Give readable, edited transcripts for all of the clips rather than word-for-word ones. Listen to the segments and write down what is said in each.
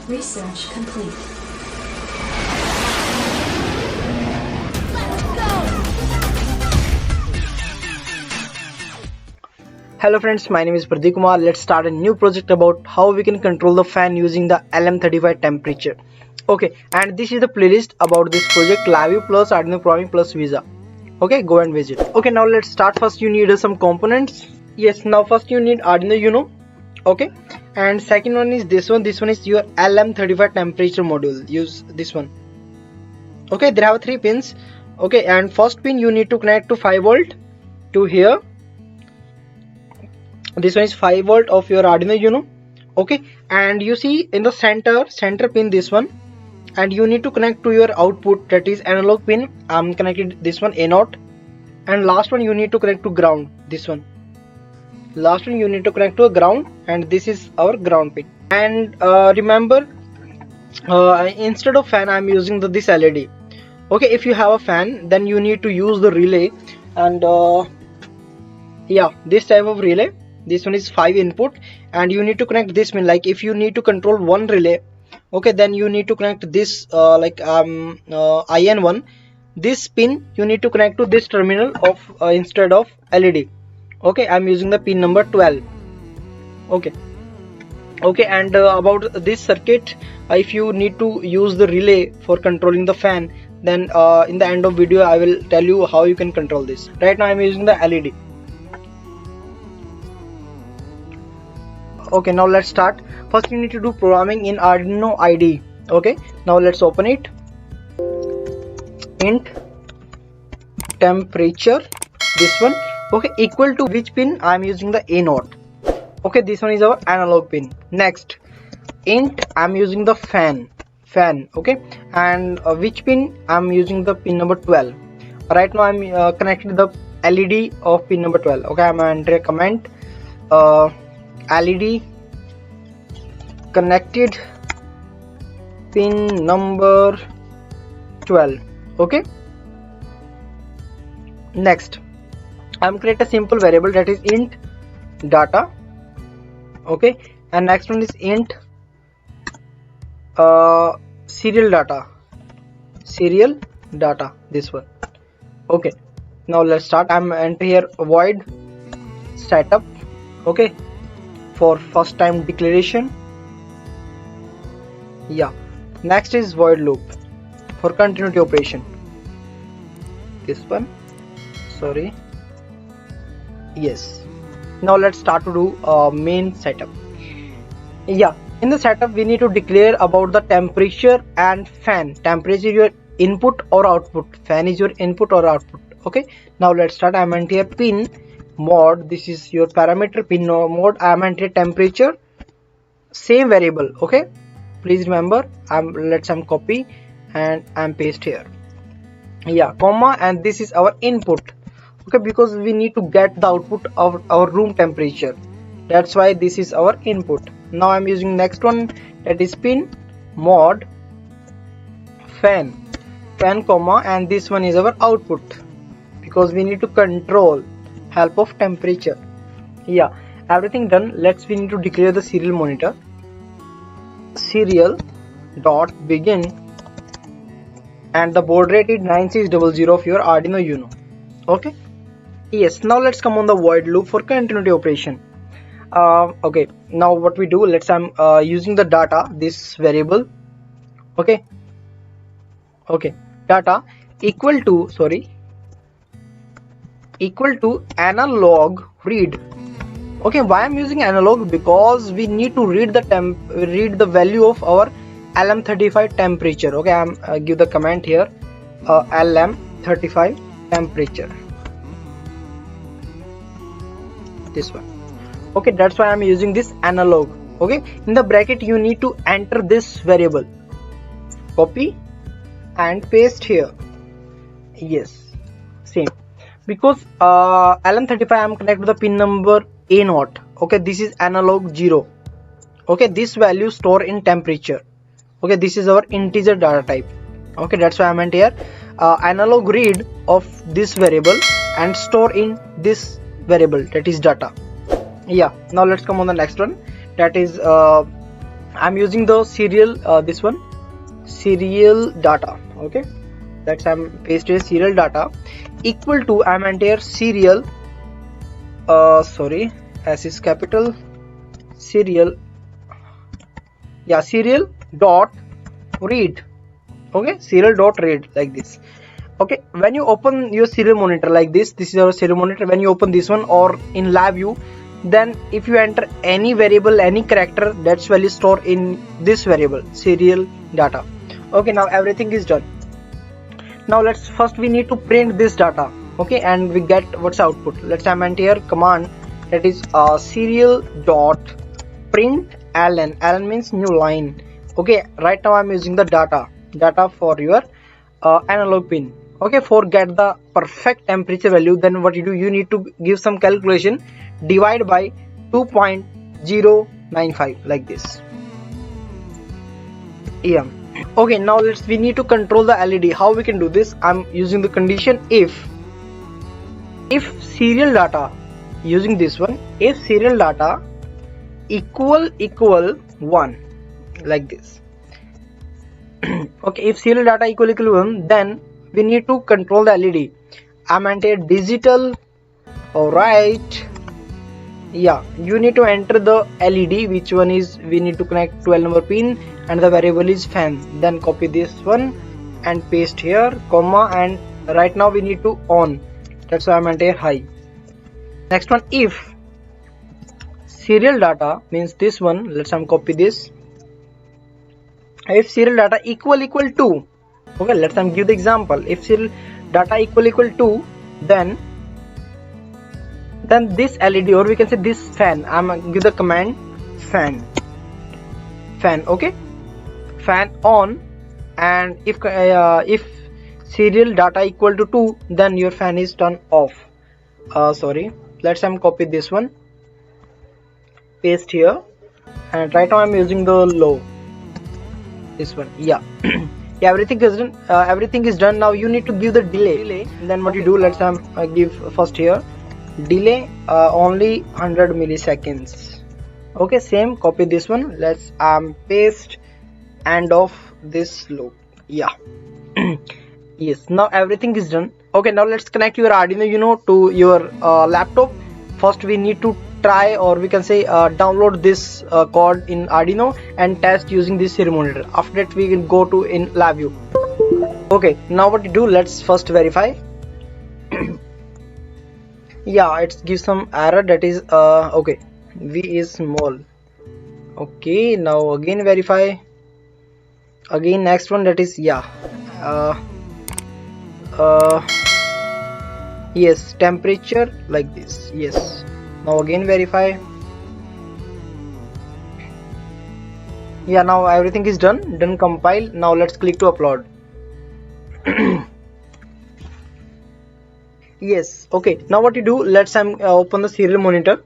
Research complete. Hello friends, my name is Pradeep Kumar. Let's start a new project about how we can control the fan using the LM35 temperature. Okay, and this is the playlist about this project, Lavu plus Arduino Programming plus Visa. Okay, go and visit. Okay, now let's start. First you need some components. Yes, now first you need Arduino Uno. Okay, and second one is this one. This one is your LM35 temperature module. Use this one. Okay, there have 3 pins. Okay, and first pin you need to connect to 5 volt to here. This one is 5 volt of your Arduino Uno. Okay, and you see in the center pin this one, and you need to connect to your output, that is analog pin. I'm connected this one A0, and last one you need to connect to ground, this one. Last one you need to connect to a ground, and this is our ground pin. And remember, instead of fan I'm using this LED. Okay, if you have a fan, then you need to use the relay, and yeah, this type of relay. This one is 5 input, and you need to connect this pin. Like if you need to control one relay, okay, then you need to connect this IN1. This pin you need to connect to this terminal of instead of LED. Okay, I'm using the pin number 12. Okay, and about this circuit, if you need to use the relay for controlling the fan, then in the end of video I will tell you how you can control this. Right now I'm using the LED. Okay, now let's start. First you need to do programming in Arduino IDE. Okay, now let's open it. Int temperature, this one. Okay, equal to which pin? I'm using the A0. Okay, this one is our analog pin. Next, int I'm using the fan. Okay, and which pin? I'm using the pin number 12. Right now I'm connected the LED of pin number 12. Okay, I'm entering a comment. LED connected pin number 12. Okay, next I'm create a simple variable, that is int data. Okay, and next one is int serial data, this one. Okay, now let's start. I'm enter here void setup. Okay, for first time declaration. Yeah, next is void loop for continuity operation, this one. Sorry, yes. Now let's start to do main setup. Yeah, in the setup we need to declare about the temperature and fan. Temperature your input or output, fan is your input or output. Okay, now let's start. I'm enter here pin mod, this is your parameter pin mode. I'm enter temperature, same variable. Okay, please remember, let's copy and I'm paste here. Yeah, comma, and this is our input. Okay, because we need to get the output of our room temperature, that's why this is our input. Now I'm using next one, that is pin mod fan comma, and this one is our output, because we need to control help of temperature. Yeah, everything done. We need to declare the serial monitor. Serial dot begin, and the baud rate is 9600 of your Arduino Uno. Okay, yes. Now let's come on the void loop for continuity operation. Okay, now what we do, I'm using the data, this variable. Okay, data equal to analog read. Okay, why I'm using analog? Because we need to read the value of our LM35 temperature. Okay, I'm give the comment here, LM35 temperature, this one. Okay, that's why I'm using this analog. Okay, in the bracket you need to enter this variable, copy and paste here. Yes, same, because LM35 I'm connected to the pin number A0. Okay, this is analog 0. Okay, this value store in temperature. Okay, this is our integer data type. Okay, that's why I meant here analog read of this variable and store in this variable, that is data. Yeah, now let's come on the next one, that is I'm using the serial this one serial data. Okay, that's I'm pasted serial data equal to I'm enter serial sorry, S is capital serial, yeah, serial dot read. Okay, serial dot read like this. Okay, when you open your serial monitor like this is our serial monitor. When you open this one or in LabVIEW, then if you enter any variable, any character, that's value stored in this variable serial data. Okay, now everything is done. Now let's first we need to print this data. Okay, and we get what's output. Let's enter here command that is serial dot print ln. Ln means new line. Okay, right now I'm using the data for your analog pin. Okay, for get the perfect temperature value, then what you do, you need to give some calculation, divide by 2.095 like this. Yeah. Okay, now we need to control the LED. How we can do this? I'm using the condition if serial data, using this one, if serial data equal 1 like this. Okay, if serial data equal 1, then we need to control the LED. I'm enter digital. Alright, yeah, you need to enter the LED, which one is we need to connect 12 number pin, and the variable is fan. Then copy this one and paste here, comma, and right now we need to on. That's why I'm enter high. Next one, if serial data means this one, let's copy this. If serial data equal 2, okay, let's give the example. If serial data equal 2, then this LED, or we can say this fan, I'm give the command fan. Okay, fan on, and if serial data equal to 2, then your fan is turned off. Sorry, let's copy this one, paste here, and right now I'm using the low, this one. Yeah. Yeah, everything is done. Everything is done. Now you need to give the delay. Then what you do, let's give first here delay only 100 milliseconds. Okay, same, copy this one. Let's paste end of this loop. Yeah. Yes, now everything is done. Okay, now let's connect your Arduino Uno to your laptop. First we need to try, or we can say download this code in Arduino and test using this serial monitor. After that we can go to in LabVIEW. Okay, now what to do, let's first verify. Yeah, it gives some error, that is okay, V is small. Okay, now again verify, again next one, that is yeah, yes, temperature like this. Yes, now again verify. Yeah, now everything is done compile. Now let's click to upload. Yes, okay, now what you do, let's open the serial monitor.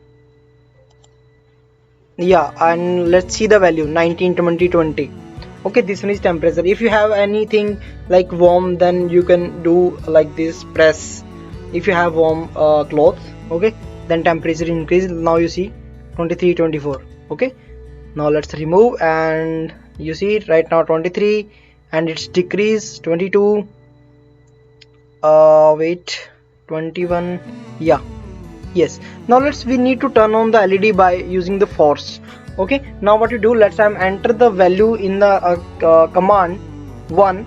Yeah, and let's see the value 19, 20, 20. Okay, this one is temperature. If you have anything like warm, then you can do like this, press. If you have warm clothes, okay, then temperature increase. Now you see 23, 24. Okay, now let's remove, and you see right now 23, and it's decreased 22. Wait, 21. Yeah, yes, now we need to turn on the LED by using the force. Okay, now what you do, let's enter the value in the command 1,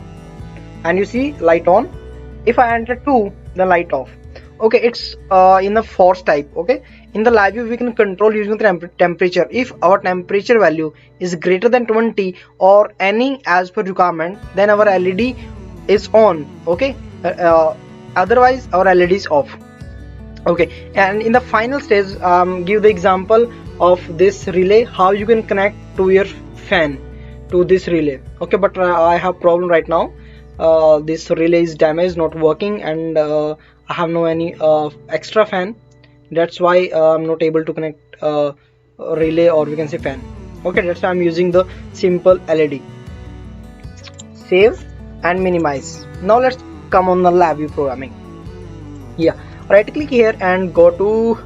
and you see light on. If I enter 2, the light off. Okay, it's in the force type. Okay, in the LabVIEW we can control using the temperature. If our temperature value is greater than 20 or any as per requirement, then our LED is on. Okay, otherwise our LED is off. Okay, and in the final stage, give the example of this relay, how you can connect to your fan to this relay. Okay, but I have problem right now. This relay is damaged, not working, and I have no any extra fan. That's why I'm not able to connect relay, or we can say fan. Okay, that's why I'm using the simple LED. Save and minimize. Now let's come on the LabVIEW programming. Yeah, right click here and go to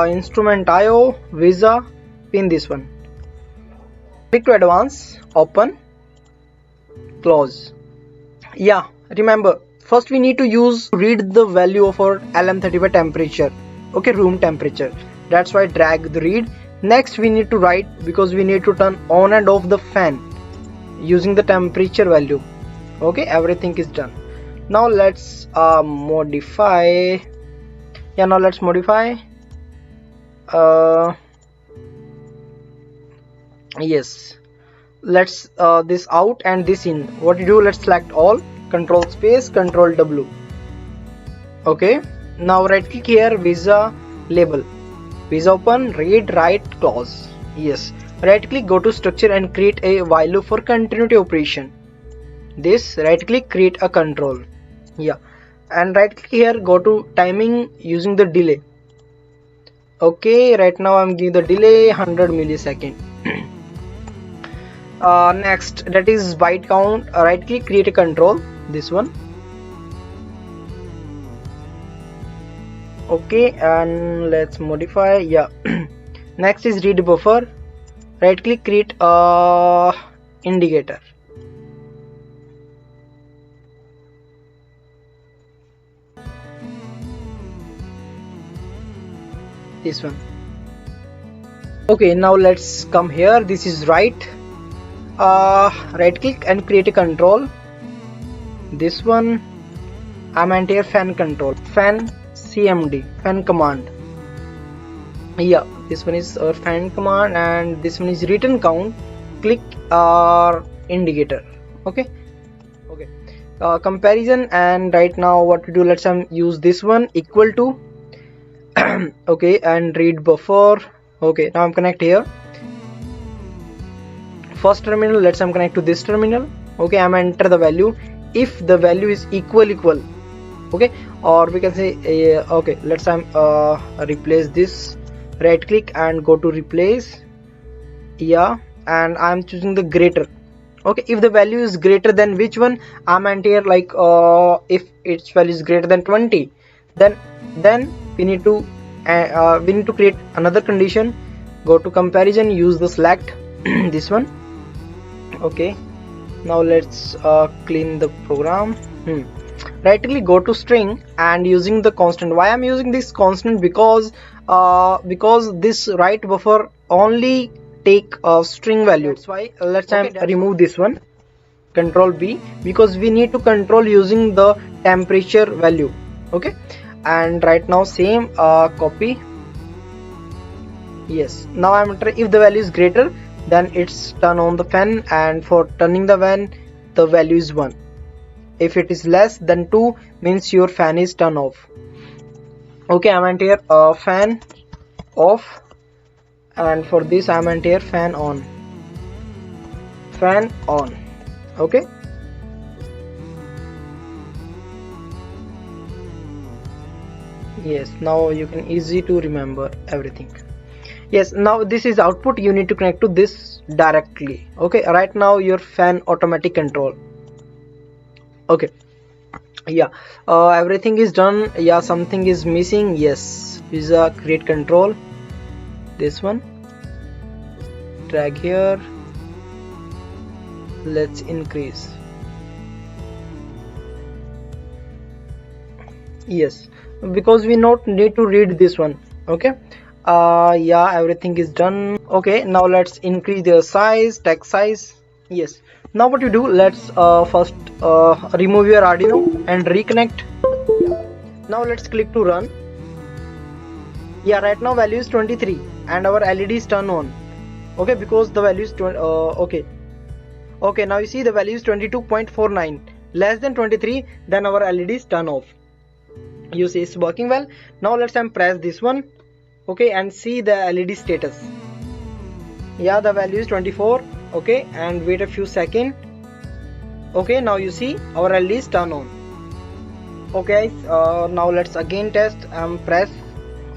instrument IO, Visa, pin this one. Click to advance, open, close. Yeah, remember, first we need to read the value of our LM35 temperature. Okay, room temperature. That's why drag the read. Next we need to write, because we need to turn on and off the fan using the temperature value. Okay, everything is done. Now let's modify. Yeah, now let's modify. Yes, let's this out and this in. What you do, let's select all, control space, control W. Okay, now right click here, visa label, visa open, read, write, close. Yes, right click, go to structure and create a while loop for continuity operation. This, right click, create a control. Yeah, and right click here, go to timing using the delay. Okay, right now I'm giving the delay 100 millisecond. Next, that is byte count. Right click, create a control, this one. Okay, and let's modify. Yeah. Next is read buffer. Right click, create a indicator. This one. Okay, now let's come here. This is right. Right click and create a control. This one, I'm enter fan control, fan CMD, fan command. Yeah, this one is our fan command, and this one is return count. Click our indicator. Okay, okay. Comparison, and right now what to do? Let's use this one, equal to. Okay, and read buffer. Okay, now I'm connect here. First terminal, let's connect to this terminal. Okay, I'm enter the value. If the value is equal, okay, or we can say okay, let's replace this. Right click and go to replace. Yeah, and I'm choosing the greater. Okay, if the value is greater than which one, I'm enter like if its value is greater than 20, then we need to create another condition. Go to comparison, use the select this one. Okay, now let's clean the program. Right click, go to string and using the constant. Why I'm using this constant? Because this write buffer only take a string value. That's why let's remove this one, control B, because we need to control using the temperature value. Okay, and right now same copy. Yes, now I'm if the value is greater, then it's turn on the fan, and for turning the fan the value is 1. If it is less than 2, means your fan is turned off. Okay, I'm enter fan off, and for this I'm enter fan on. Fan on. Okay, yes, now you can easy to remember everything. Yes, now this is output, you need to connect to this directly. Okay, right now your fan automatic control. Okay, yeah, everything is done. Yeah, something is missing. Yes, visa create control, this one, drag here, let's increase. Yes, because we not need to read this one. Okay, yeah, everything is done. Okay, now let's increase their size, text size. Yes, now what you do, let's first remove your Arduino and reconnect. Now let's click to run. Yeah, right now value is 23 and our LED is turned on. Okay, because the value is okay, now you see the value is 22.49, less than 23, then our LED is turned off. You see it's working well. Now let's press this one. Okay, and see the LED status. Yeah, the value is 24. Okay, and wait a few seconds. Okay, now you see our LED is turned on. Okay, now let's again test and press.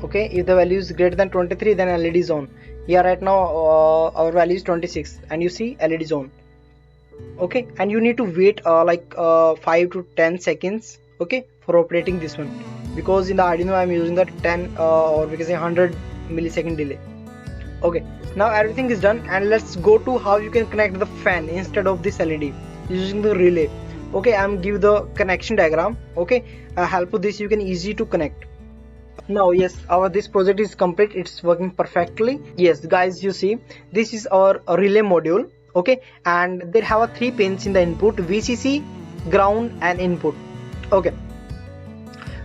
Okay, if the value is greater than 23, then LED is on. Yeah, right now our value is 26 and you see LED is on. Okay, and you need to wait like 5 to 10 seconds. Okay, for operating this one, because in the Arduino I'm using the 10 or we can say 100 millisecond delay. Okay, Now everything is done, and let's go to how you can connect the fan instead of this LED using the relay. Okay, I'm give the connection diagram. Okay, help with this you can easy to connect. Now yes, our this project is complete, it's working perfectly. Yes guys, you see this is our relay module. Okay, and they have a 3 pins in the input: VCC, ground and input. Okay,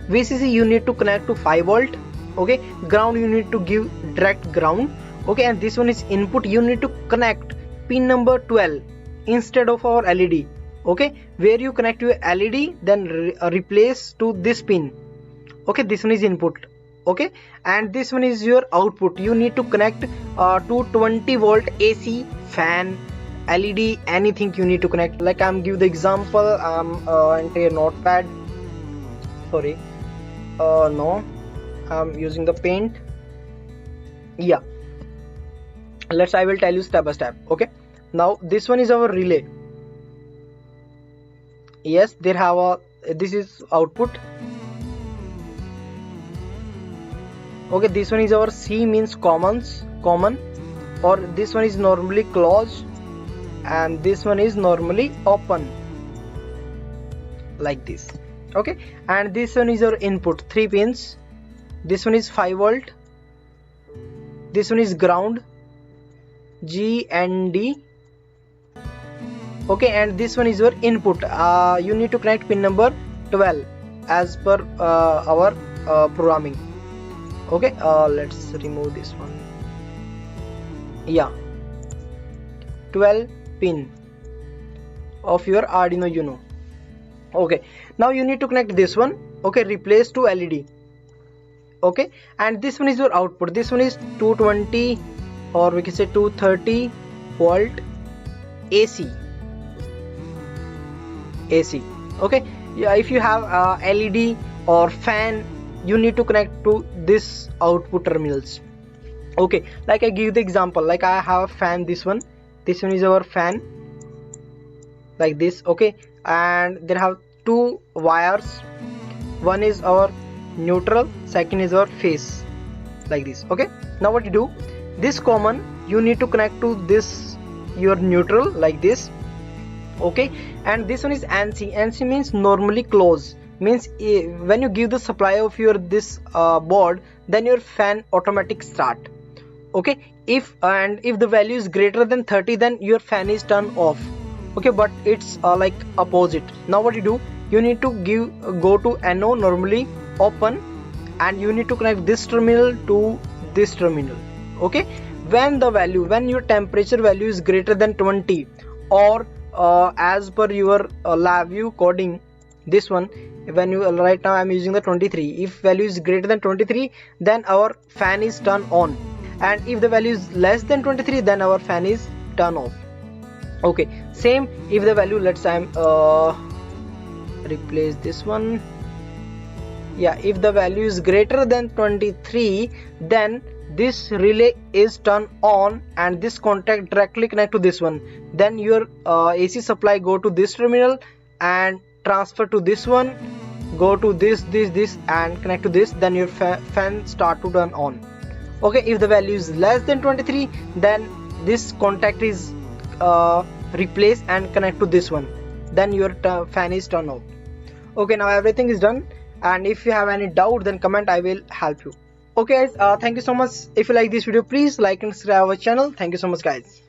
VCC you need to connect to 5 volt. Okay, ground you need to give direct ground. Okay, and this one is input, you need to connect pin number 12 instead of our LED. Okay, where you connect your LED, then replace to this pin. Okay, this one is input. Okay, and this one is your output, you need to connect to 20 volt AC, fan, LED, anything you need to connect. Like I'm give the example, enter a notepad, sorry, no, I'm using the paint. Yeah, I will tell you step by step. Okay, now this one is our relay. Yes, there have a, this is output. Okay, this one is our C, means common, or this one is normally closed and this one is normally open, like this. Okay, and this one is our input, 3 pins. This one is 5 volt, this one is ground, G and D. Okay, and this one is your input, you need to connect pin number 12 as per our programming. Okay, let's remove this one. Yeah, 12 pin of your Arduino Uno. Okay, now you need to connect this one. Okay, replace to LED. Okay, and this one is your output, this one is 220 or we can say 230 volt AC. Okay, yeah, if you have LED or fan, you need to connect to this output terminals. Okay, like I give the example, like I have a fan, this one is our fan, like this. Okay, and there have 2 wires, one is our neutral, second is our phase, like this. Okay, now what you do, this common you need to connect to this your neutral, like this. Okay, and this one is ANSI means normally close, means when you give the supply of your this board, then your fan automatic start. Okay, if the value is greater than 30, then your fan is turned off. Okay, but it's like opposite. Now what you do, you need to go to NO, normally open, and you need to connect this terminal to this terminal. Okay, when your temperature value is greater than 20, or as per your LabVIEW coding, this one, when you right now I'm using the 23, if value is greater than 23, then our fan is turned on, and if the value is less than 23, then our fan is turned off. Okay, same if the value, let's say I'm replace this one. Yeah, if the value is greater than 23, then this relay is turned on and this contact directly connect to this one, then your AC supply go to this terminal and transfer to this one, go to this and connect to this, then your fan start to turn on. Okay, if the value is less than 23, then this contact is replaced and connect to this one, then your fan is turned off. Okay, now everything is done, and if you have any doubt, then comment, I will help you. Okay guys, thank you so much. If you like this video, please like and subscribe our channel. Thank you so much guys.